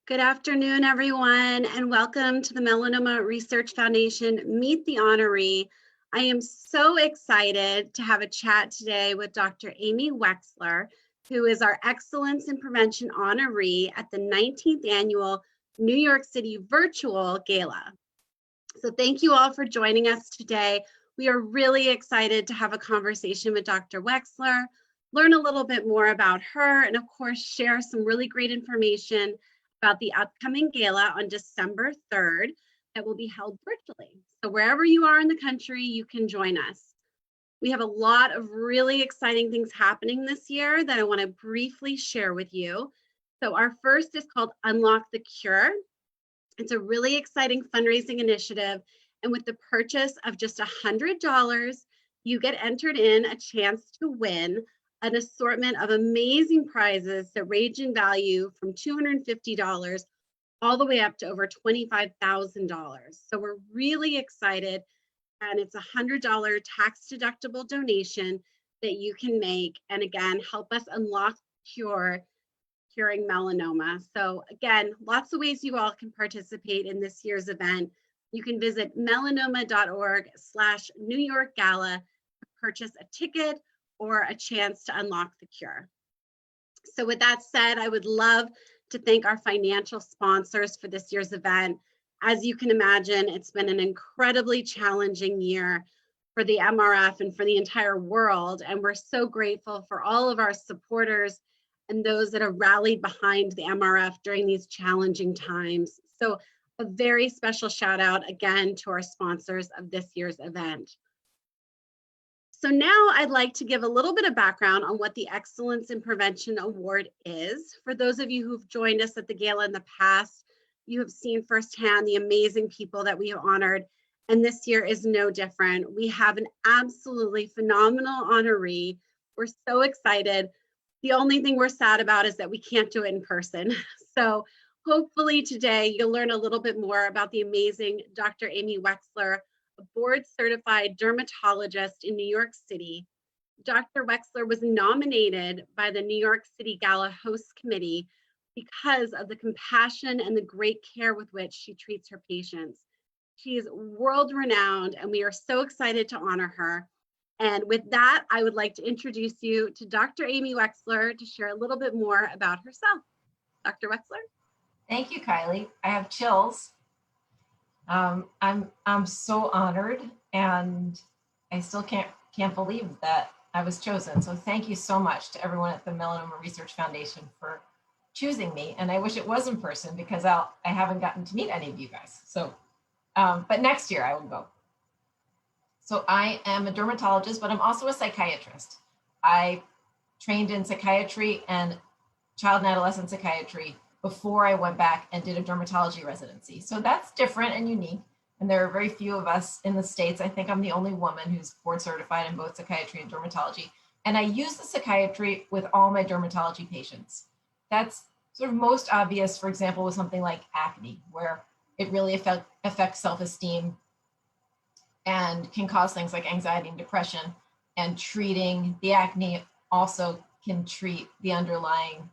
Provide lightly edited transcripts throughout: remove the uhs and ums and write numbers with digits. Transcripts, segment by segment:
Good afternoon, everyone, and welcome to the Melanoma Research Foundation Meet the Honoree. I am so excited to have a chat today with Dr. Amy Wexler, who is our Excellence in Prevention Honoree at the 19th Annual New York City Virtual Gala. So thank you all for joining us today. We are really excited to have a conversation with Dr. Wexler, learn a little bit more about her, and of course, share some really great information about the upcoming gala on December 3rd that will be held virtually. So wherever you are in the country, you can join us. We have a lot of really exciting things happening this year that I want to briefly share with you. So our first is called Unlock the Cure. It's a really exciting fundraising initiative. And with the purchase of just $100, you get entered in a chance to win an assortment of amazing prizes that range in value from $250 all the way up to over $25,000. So we're really excited, and it's a $100 tax-deductible donation that you can make, and again, help us unlock curing melanoma. So again, lots of ways you all can participate in this year's event. You can visit melanoma.org/New York Gala to purchase a ticket or a chance to unlock the cure. So with that said, I would love to thank our financial sponsors for this year's event. As you can imagine, it's been an incredibly challenging year for the MRF and for the entire world. And we're so grateful for all of our supporters and those that have rallied behind the MRF during these challenging times. So a very special shout out again to our sponsors of this year's event. So now I'd like to give a little bit of background on what the Excellence in Prevention Award is. For those of you who've joined us at the gala in the past, you have seen firsthand the amazing people that we have honored, and this year is no different. We have an absolutely phenomenal honoree. We're so excited. The only thing we're sad about is that we can't do it in person. So hopefully today you'll learn a little bit more about the amazing Dr. Amy Wexler, a board-certified dermatologist in New York City. Dr. Wexler was nominated by the New York City Gala Host Committee because of the compassion and the great care with which she treats her patients. She is world-renowned, and we are so excited to honor her. And with that, I would like to introduce you to Dr. Amy Wexler to share a little bit more about herself. Dr. Wexler? Thank you, Kylie. I have chills. I'm so honored, and I still can't believe that I was chosen. So thank you so much to everyone at the Melanoma Research Foundation for choosing me. And I wish it was in person because I haven't gotten to meet any of you guys. So, but next year I will go. So I am a dermatologist, but I'm also a psychiatrist. I trained in psychiatry and child and adolescent psychiatry before I went back and did a dermatology residency. So that's different and unique. And there are very few of us in the States. I think I'm the only woman who's board certified in both psychiatry and dermatology. And I use the psychiatry with all my dermatology patients. That's sort of most obvious, for example, with something like acne, where it really affects self-esteem and can cause things like anxiety and depression. And treating the acne also can treat the underlying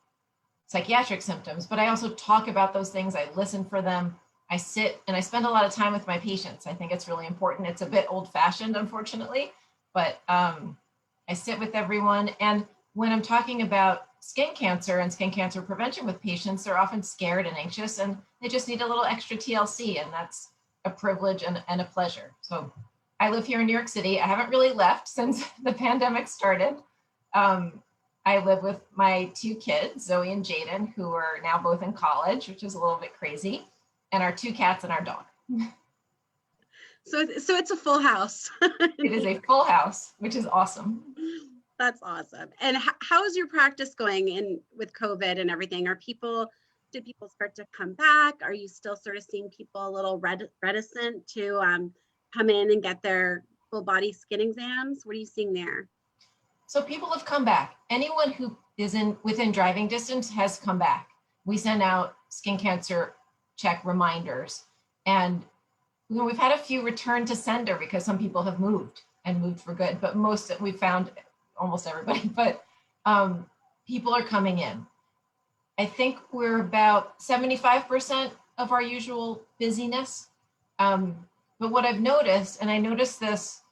psychiatric symptoms, but I also talk about those things. I listen for them. I sit and I spend a lot of time with my patients. I think it's really important. It's a bit old-fashioned, unfortunately, but I sit with everyone. And when I'm talking about skin cancer and skin cancer prevention with patients, they're often scared and anxious, and they just need a little extra TLC, and that's a privilege and a pleasure. So I live here in New York City. I haven't really left since the pandemic started. I live with my two kids, Zoe and Jaden, who are now both in college, which is a little bit crazy, and our two cats and our dog. So it's a full house. It is a full house, which is awesome. That's awesome. And how is your practice going with COVID and everything? Did people start to come back? Are you still sort of seeing people a little reticent to come in and get their full body skin exams? What are you seeing there? So people have come back. Anyone who is within driving distance has come back. We send out skin cancer check reminders, and we've had a few return to sender because some people have moved for good, but we found almost everybody, but people are coming in. I think we're about 75% of our usual busyness. But what I've noticed, and I noticed this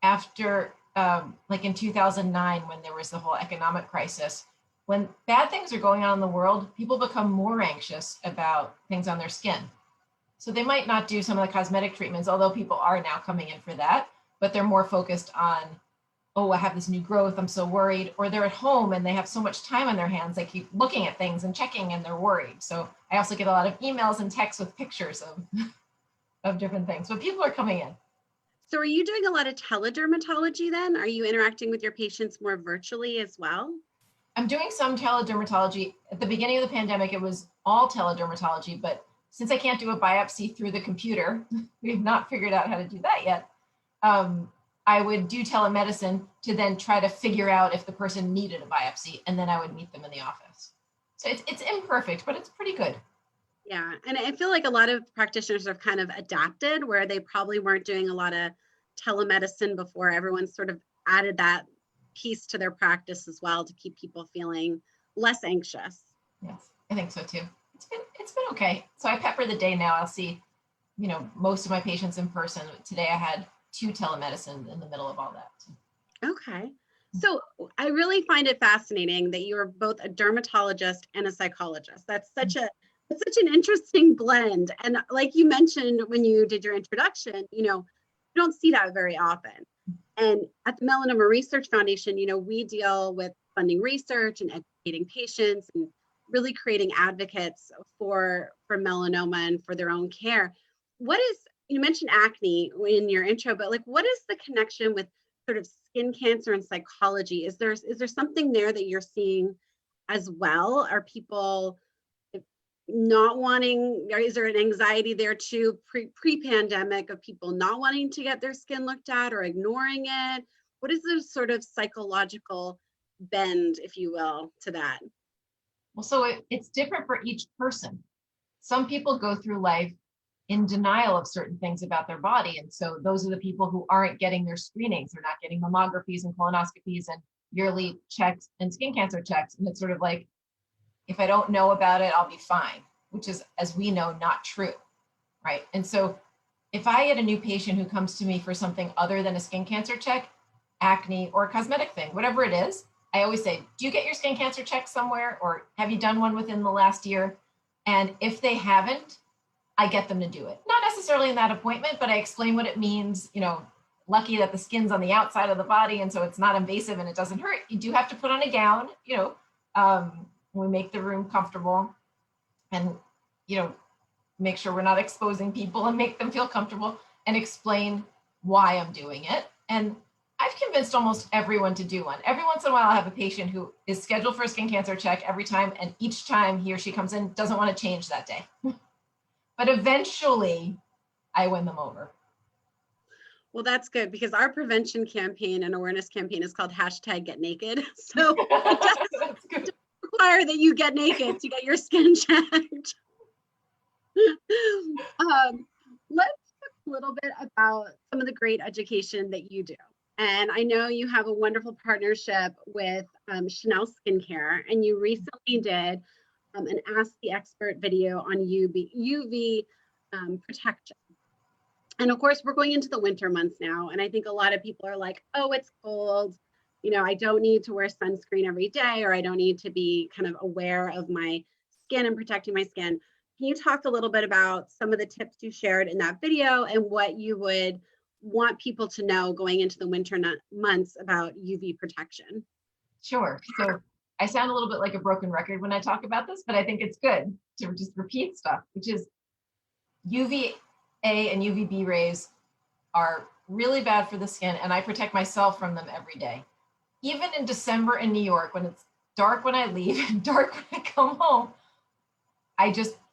after like in 2009, when there was the whole economic crisis, when bad things are going on in the world, people become more anxious about things on their skin. So they might not do some of the cosmetic treatments, although people are now coming in for that, but they're more focused on, oh, I have this new growth, I'm so worried. Or they're at home and they have so much time on their hands, they keep looking at things and checking and they're worried. So I also get a lot of emails and texts with pictures of different things, but people are coming in. So are you doing a lot of teledermatology then? Are you interacting with your patients more virtually as well? I'm doing some teledermatology. At the beginning of the pandemic, it was all teledermatology, but since I can't do a biopsy through the computer, we've not figured out how to do that yet. I would do telemedicine to then try to figure out if the person needed a biopsy, and then I would meet them in the office. So it's imperfect, but it's pretty good. Yeah, and I feel like a lot of practitioners have kind of adapted where they probably weren't doing a lot of telemedicine before. Everyone sort of added that piece to their practice as well to keep people feeling less anxious. Yes, I think so too. It's been okay. So I pepper the day now. I'll see, most of my patients in person. Today I had 2 telemedicine in the middle of all that. Okay. So I really find it fascinating that you're both a dermatologist and a psychologist. That's such an interesting blend. And like you mentioned when you did your introduction, you don't see that very often. And at the Melanoma Research Foundation, we deal with funding research and educating patients and really creating advocates for melanoma and for their own care. You mentioned acne in your intro, but like, what is the connection with sort of skin cancer and psychology? Is there something there that you're seeing as well? Are people not wanting, or is there an anxiety there too, pre-pandemic, of people not wanting to get their skin looked at or ignoring it? What is the sort of psychological bend, if you will, to that? Well, so it's different for each person. Some people go through life in denial of certain things about their body. And so those are the people who aren't getting their screenings. They're not getting mammographies and colonoscopies and yearly checks and skin cancer checks. And it's sort of like, if I don't know about it, I'll be fine, which is, as we know, not true, right? And so if I get a new patient who comes to me for something other than a skin cancer check, acne, or a cosmetic thing, whatever it is, I always say, do you get your skin cancer check somewhere? Or have you done one within the last year? And if they haven't, I get them to do it. Not necessarily in that appointment, but I explain what it means, lucky that the skin's on the outside of the body, and so it's not invasive and it doesn't hurt. You do have to put on a gown, we make the room comfortable and, make sure we're not exposing people and make them feel comfortable and explain why I'm doing it. And I've convinced almost everyone to do one. Every once in a while, I have a patient who is scheduled for a skin cancer check every time, and each time he or she comes in, doesn't want to change that day. But eventually, I win them over. Well, that's good, because our prevention campaign and awareness campaign is called #GetNaked. So it does require that you get naked to get your skin checked. Let's talk a little bit about some of the great education that you do. And I know you have a wonderful partnership with Chanel Skincare, and you recently did an Ask the Expert video on UV protection. And of course, we're going into the winter months now, and I think a lot of people are like, oh, it's cold. I don't need to wear sunscreen every day, or I don't need to be kind of aware of my skin and protecting my skin. Can you talk a little bit about some of the tips you shared in that video and what you would want people to know going into the winter months about UV protection? Sure. So I sound a little bit like a broken record when I talk about this, but I think it's good to just repeat stuff, which is UVA and UVB rays are really bad for the skin, and I protect myself from them every day. Even in December in New York, when it's dark when I leave and dark when I come home,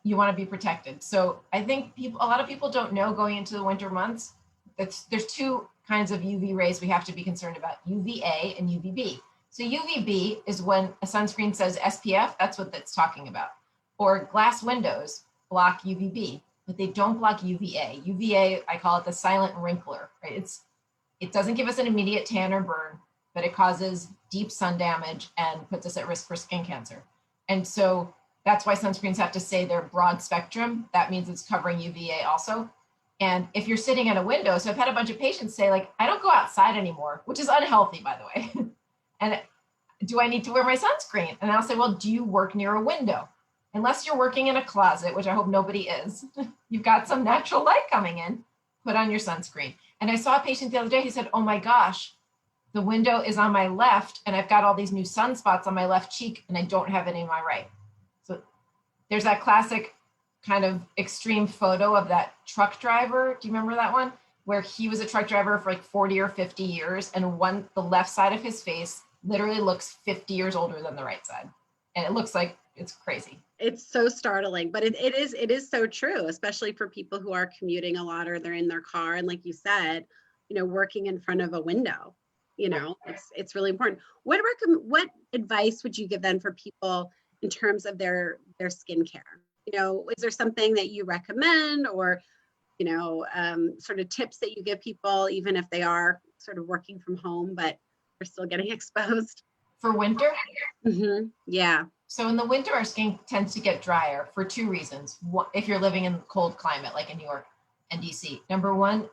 you want to be protected. So I think a lot of people don't know going into the winter months, there's 2 kinds of UV rays we have to be concerned about, UVA and UVB. So UVB is when a sunscreen says SPF, that's what that's talking about. Or glass windows block UVB, but they don't block UVA. UVA, I call it the silent wrinkler, right? It doesn't give us an immediate tan or burn, but it causes deep sun damage and puts us at risk for skin cancer. And so That's why sunscreens have to say they're broad spectrum. That means it's covering UVA also. And if you're sitting at a window, so I've had a bunch of patients say like, I don't go outside anymore, which is unhealthy, by the way. And do I need to wear my sunscreen? And I'll say, well, do you work near a window? Unless you're working in a closet, which I hope nobody is, you've got some natural light coming in, put on your sunscreen. And I saw a patient the other day, he said, oh my gosh, the window is on my left and I've got all these new sunspots on my left cheek and I don't have any on my right. So there's that classic kind of extreme photo of that truck driver. Do you remember that one? Where he was a truck driver for like 40 or 50 years and the left side of his face literally looks 50 years older than the right side. And it looks like it's crazy. It's so startling, but it is so true, especially for people who are commuting a lot or they're in their car. And like you said, working in front of a window, it's really important. What advice would you give then for people in terms of their skincare? Is there something that you recommend or, sort of tips that you give people, even if they are sort of working from home, but they're still getting exposed? For winter? Mm-hmm. Yeah. So in the winter, our skin tends to get drier for two reasons. If you're living in cold climate, like in New York and DC, number one,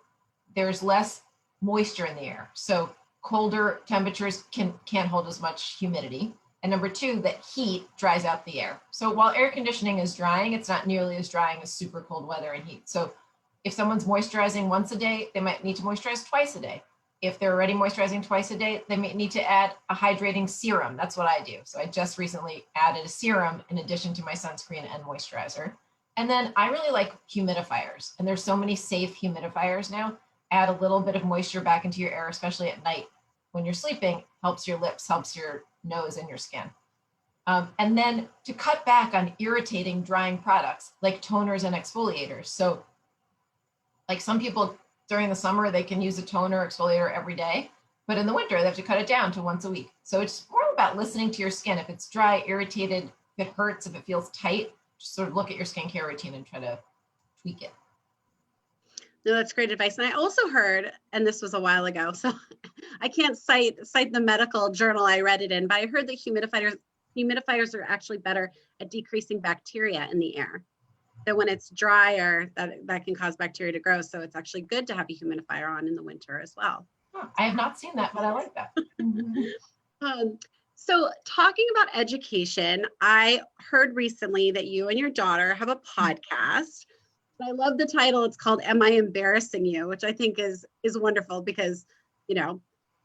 there's less moisture in the air. So colder temperatures can't hold as much humidity. And number two, that heat dries out the air. So while air conditioning is drying, it's not nearly as drying as super cold weather and heat. So if someone's moisturizing once a day, they might need to moisturize twice a day. If they're already moisturizing twice a day, they may need to add a hydrating serum. That's what I do. So I just recently added a serum in addition to my sunscreen and moisturizer. And then I really like humidifiers. And there's so many safe humidifiers now. Add a little bit of moisture back into your air, especially at night when you're sleeping, helps your lips, helps your nose and your skin. And then to cut back on irritating drying products like toners and exfoliators. So like some people during the summer, they can use a toner or exfoliator every day, but in the winter, they have to cut it down to once a week. So it's more about listening to your skin. If it's dry, irritated, if it hurts, if it feels tight, just sort of look at your skincare routine and try to tweak it. No, that's great advice. And I also heard, and this was a while ago, so I can't cite the medical journal I read it in, but I heard that humidifiers are actually better at decreasing bacteria in the air. So when it's drier, that can cause bacteria to grow. So it's actually good to have a humidifier on in the winter as well. I have not seen that, but I like that. So talking about education, I heard recently that you and your daughter have a podcast. I love the title. It's called "Am I Embarrassing You?" which I think is wonderful because,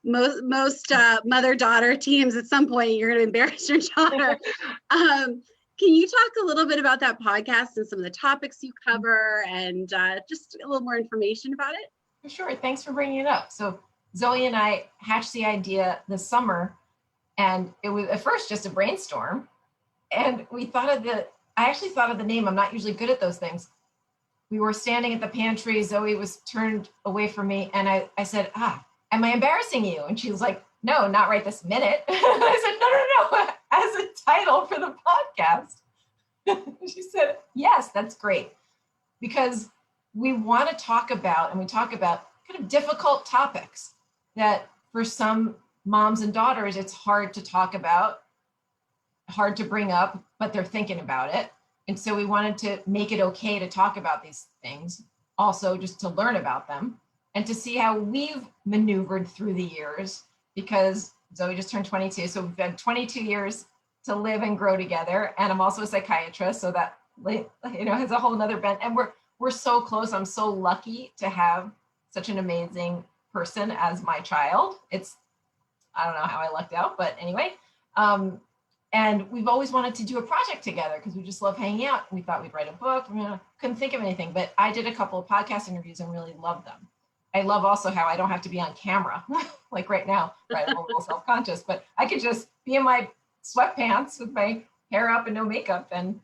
most mother-daughter teams at some point you're going to embarrass your daughter. Can you talk a little bit about that podcast and some of the topics you cover and just a little more information about it? For sure. Thanks for bringing it up. So Zoe and I hatched the idea this summer, and it was at first just a brainstorm. And I actually thought of the name. I'm not usually good at those things. We were standing at the pantry. Zoe was turned away from me. And I said, am I embarrassing you? And she was like, no, not right this minute. And I said, no, as a title for the podcast. She said, yes, that's great. Because we want to talk about kind of difficult topics that for some moms and daughters, it's hard to talk about, hard to bring up, but they're thinking about it. And so we wanted to make it okay to talk about these things, also just to learn about them and to see how we've maneuvered through the years, because Zoe just turned 22. So we've had 22 years to live and grow together. And I'm also a psychiatrist. So that, has a whole nother bent. And we're so close. I'm so lucky to have such an amazing person as my child. I don't know how I lucked out, but anyway. And we've always wanted to do a project together because we just love hanging out. We thought we'd write a book. Couldn't think of anything, but I did a couple of podcast interviews and really loved them. I love also how I don't have to be on camera, like right now, right? I'm a little self-conscious, but I could just be in my sweatpants with my hair up and no makeup and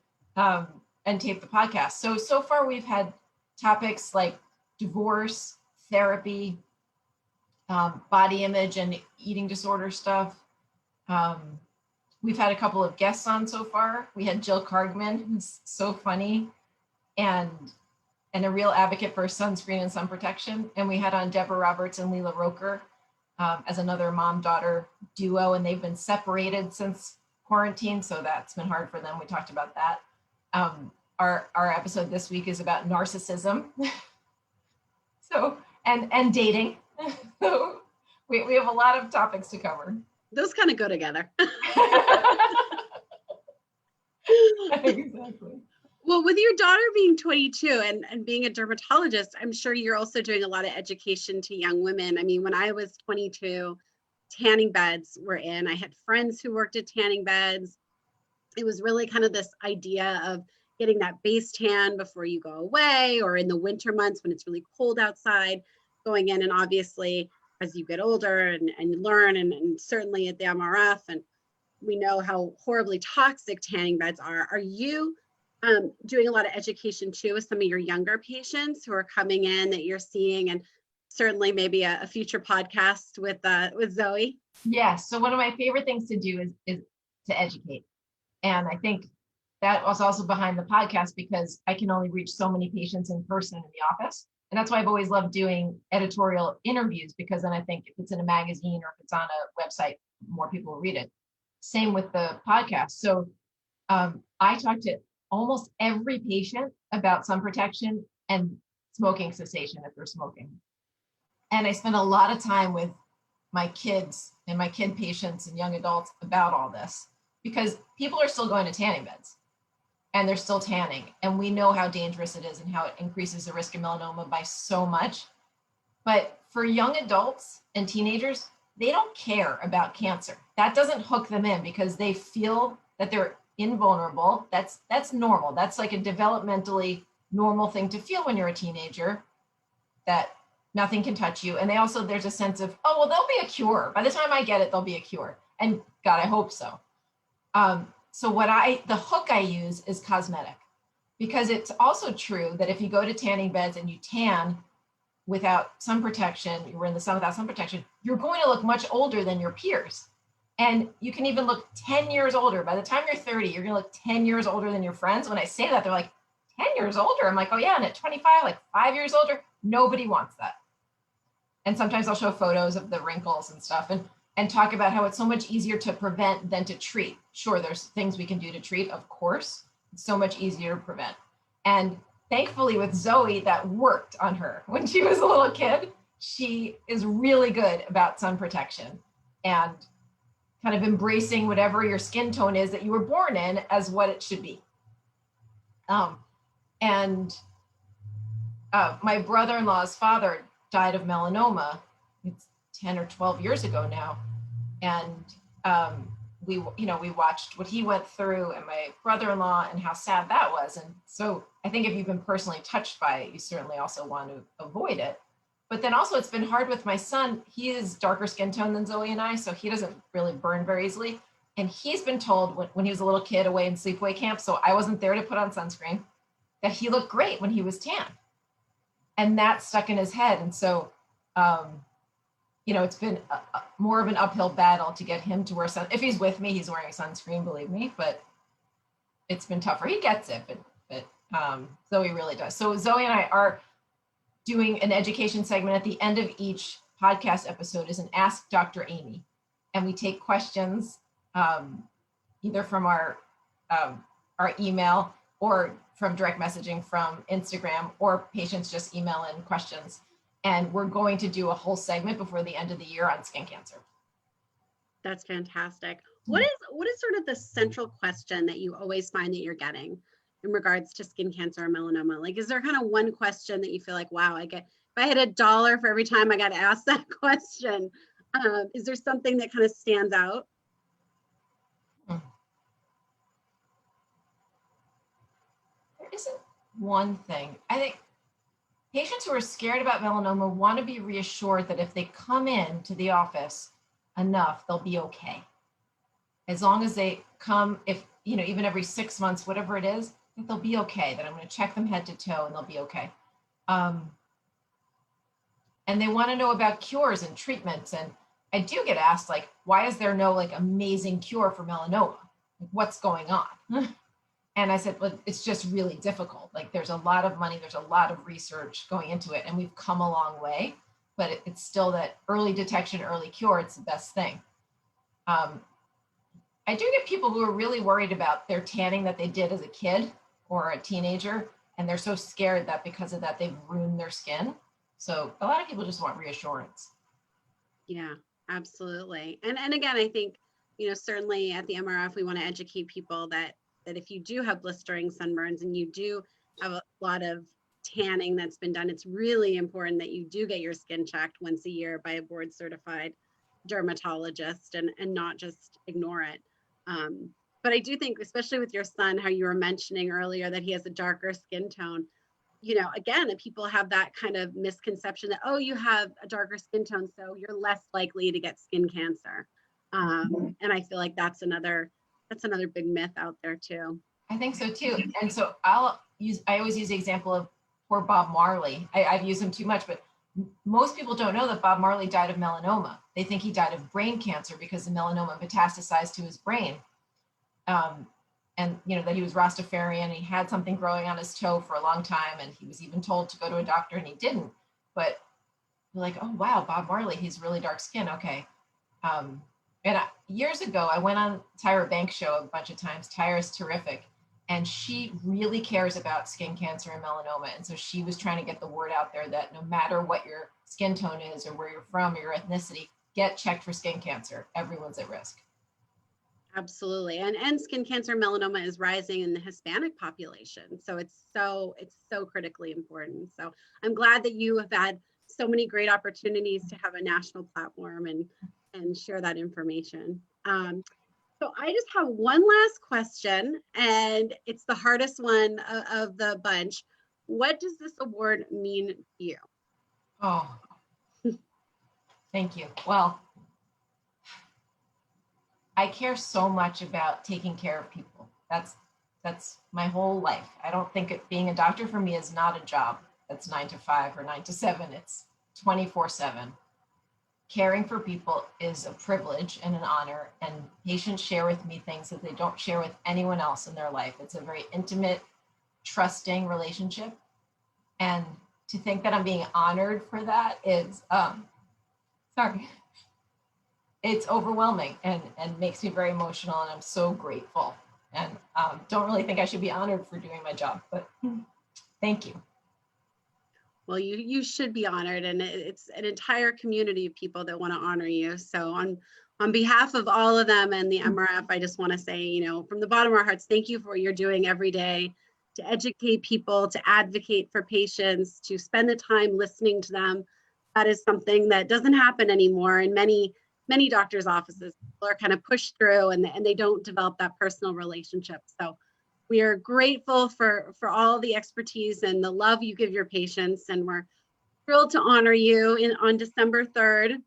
tape the podcast. So far we've had topics like divorce, therapy, body image and eating disorder stuff. We've had a couple of guests on so far. We had Jill Cargman, who's so funny and a real advocate for sunscreen and sun protection. And we had on Deborah Roberts and Leela Roker as another mom-daughter duo, and they've been separated since quarantine, so that's been hard for them. We talked about that. Our episode this week is about narcissism. So, and dating. So we have a lot of topics to cover. Those kind of go together. Exactly. Well, with your daughter being 22 and being a dermatologist, I'm sure you're also doing a lot of education to young women. I mean, when I was 22, tanning beds were in. I had friends who worked at tanning beds. It was really kind of this idea of getting that base tan before you go away, or in the winter months when it's really cold outside, going in. And obviously, as you get older and learn, and certainly at the MRF, and we know how horribly toxic tanning beds are you doing a lot of education too with some of your younger patients who are coming in that you're seeing, and certainly maybe a future podcast with Zoe? Yes. So one of my favorite things to do is to educate. And I think that was also behind the podcast, because I can only reach so many patients in person in the office. And that's why I've always loved doing editorial interviews, because then I think if it's in a magazine or if it's on a website, more people will read it. Same with the podcast. So I talk to almost every patient about sun protection and smoking cessation if they're smoking. And I spend a lot of time with my kids and my kid patients and young adults about all this, because people are still going to tanning beds and they're still tanning. And we know how dangerous it is and how it increases the risk of melanoma by so much. But for young adults and teenagers, they don't care about cancer. That doesn't hook them in, because they feel that they're invulnerable. That's normal. That's like a developmentally normal thing to feel when you're a teenager, that nothing can touch you. And they also, there's a sense of, oh, well, there'll be a cure. By the time I get it, there'll be a cure. And God, I hope so. So the hook I use is cosmetic, because it's also true that if you go to tanning beds and you tan without sun protection, you're in the sun without sun protection, you're going to look much older than your peers. And you can even look 10 years older. By the time you're 30, you're going to look 10 years older than your friends. When I say that, they're like, 10 years older? I'm like, oh yeah, and at 25, like 5 years older? Nobody wants that. And sometimes I'll show photos of the wrinkles and stuff, and talk about how it's so much easier to prevent than to treat. Sure, there's things we can do to treat, of course. It's so much easier to prevent. And thankfully with Zoe, that worked on her. When she was a little kid, she is really good about sun protection and kind of embracing whatever your skin tone is that you were born in as what it should be. My brother-in-law's father died of melanoma. It's 10 or 12 years ago now. And we watched what he went through, and my brother-in-law, and how sad that was. And so I think if you've been personally touched by it, you certainly also want to avoid it. But then also it's been hard with my son. He is darker skin tone than Zoe and I, so he doesn't really burn very easily. And he's been told when he was a little kid away in sleepaway camp, so I wasn't there to put on sunscreen, that he looked great when he was tan. And that stuck in his head. And so, it's been more of an uphill battle to get him to wear if he's with me, he's wearing sunscreen, believe me, but it's been tougher. He gets it, but Zoe really does. So Zoe and I are doing an education segment at the end of each podcast episode is an Ask Dr. Amy. And we take questions either from our email or from direct messaging from Instagram, or patients just email in questions. And we're going to do a whole segment before the end of the year on skin cancer. That's fantastic. What is sort of the central question that you always find that you're getting in regards to skin cancer or melanoma? Like, is there kind of one question that you feel like, wow, if I had $1 for every time I got asked that question, is there something that kind of stands out? There isn't one thing. I think patients who are scared about melanoma want to be reassured that if they come in to the office enough, they'll be okay. As long as they come, even every 6 months, whatever it is, that they'll be okay, that I'm going to check them head to toe and they'll be okay. And they want to know about cures and treatments. And I do get asked, like, why is there no amazing cure for melanoma? Like, what's going on? And I said, well, it's just really difficult. Like, there's a lot of money, there's a lot of research going into it, and we've come a long way, but it's still that early detection, early cure, it's the best thing. I do get people who are really worried about their tanning that they did as a kid or a teenager, and they're so scared that because of that, they've ruined their skin. So a lot of people just want reassurance. Yeah, absolutely. And again, I think, certainly at the MRF, we want to educate people that if you do have blistering sunburns and you do have a lot of tanning that's been done, it's really important that you do get your skin checked once a year by a board certified dermatologist and not just ignore it. But I do think, especially with your son, how you were mentioning earlier that he has a darker skin tone, again, people have that kind of misconception that, oh, you have a darker skin tone, so you're less likely to get skin cancer. And I feel like that's another big myth out there too. I think so too. And so I always use the example of poor Bob Marley. I've used him too much, but most people don't know that Bob Marley died of melanoma. They think he died of brain cancer because the melanoma metastasized to his brain. And that he was Rastafarian, he had something growing on his toe for a long time, and he was even told to go to a doctor and he didn't. But we're like, oh wow, Bob Marley, he's really dark skin. Okay. Years ago, I went on Tyra Banks' show a bunch of times. Tyra's terrific. And she really cares about skin cancer and melanoma. And so she was trying to get the word out there that no matter what your skin tone is or where you're from or your ethnicity, get checked for skin cancer. Everyone's at risk. Absolutely. And skin cancer melanoma is rising in the Hispanic population. So it's so critically important. So I'm glad that you have had so many great opportunities to have a national platform and share that information. So I just have one last question, and it's the hardest one of the bunch. What does this award mean to you? Oh, thank you. Well, I care so much about taking care of people. That's my whole life. I don't think being a doctor for me is not a job that's 9 to 5 or 9 to 7. It's 24/7. Caring for people is a privilege and an honor, and patients share with me things that they don't share with anyone else in their life. It's a very intimate, trusting relationship. And to think that I'm being honored for that is, it's overwhelming and makes me very emotional, and I'm so grateful. And don't really think I should be honored for doing my job, but thank you. Well, you should be honored, and it's an entire community of people that want to honor you. So on behalf of all of them and the MRF, I just want to say, from the bottom of our hearts, thank you for what you're doing every day to educate people, to advocate for patients, to spend the time listening to them. That is something that doesn't happen anymore in many doctors' offices. People are kind of pushed through and they don't develop that personal relationship. So we are grateful for all the expertise and the love you give your patients, and we're thrilled to honor you on December 3rd.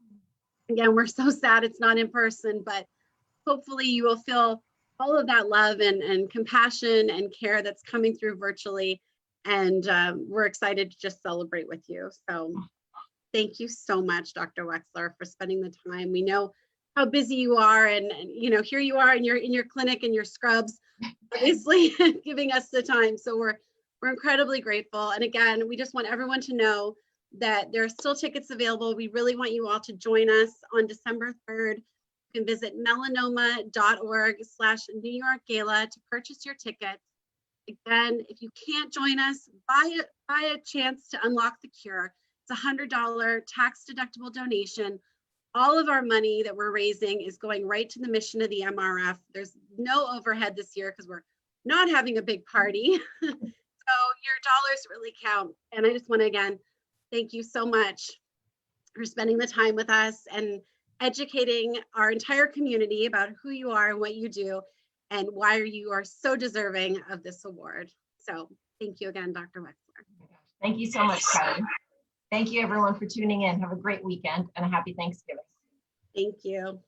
Again, we're so sad it's not in person, but hopefully you will feel all of that love and compassion and care that's coming through virtually. And we're excited to just celebrate with you. So thank you so much, Dr. Wexler, for spending the time. We know how busy you are, and here you are in your clinic and your scrubs, obviously giving us the time. So we're incredibly grateful. And again, we just want everyone to know that there are still tickets available. We really want you all to join us on December 3rd. You can visit melanoma.org/New York Gala to purchase your tickets. Again, if you can't join us, buy a chance to unlock the cure. It's a $100 tax-deductible donation. All of our money that we're raising is going right to the mission of the MRF. There's no overhead this year because we're not having a big party. So your dollars really count. And I just want to, again, thank you so much for spending the time with us and educating our entire community about who you are and what you do and why you are so deserving of this award. So thank you again, Dr. Wexler. Thank you so much, Kelly. Thank you everyone for tuning in. Have a great weekend and a happy Thanksgiving. Thank you.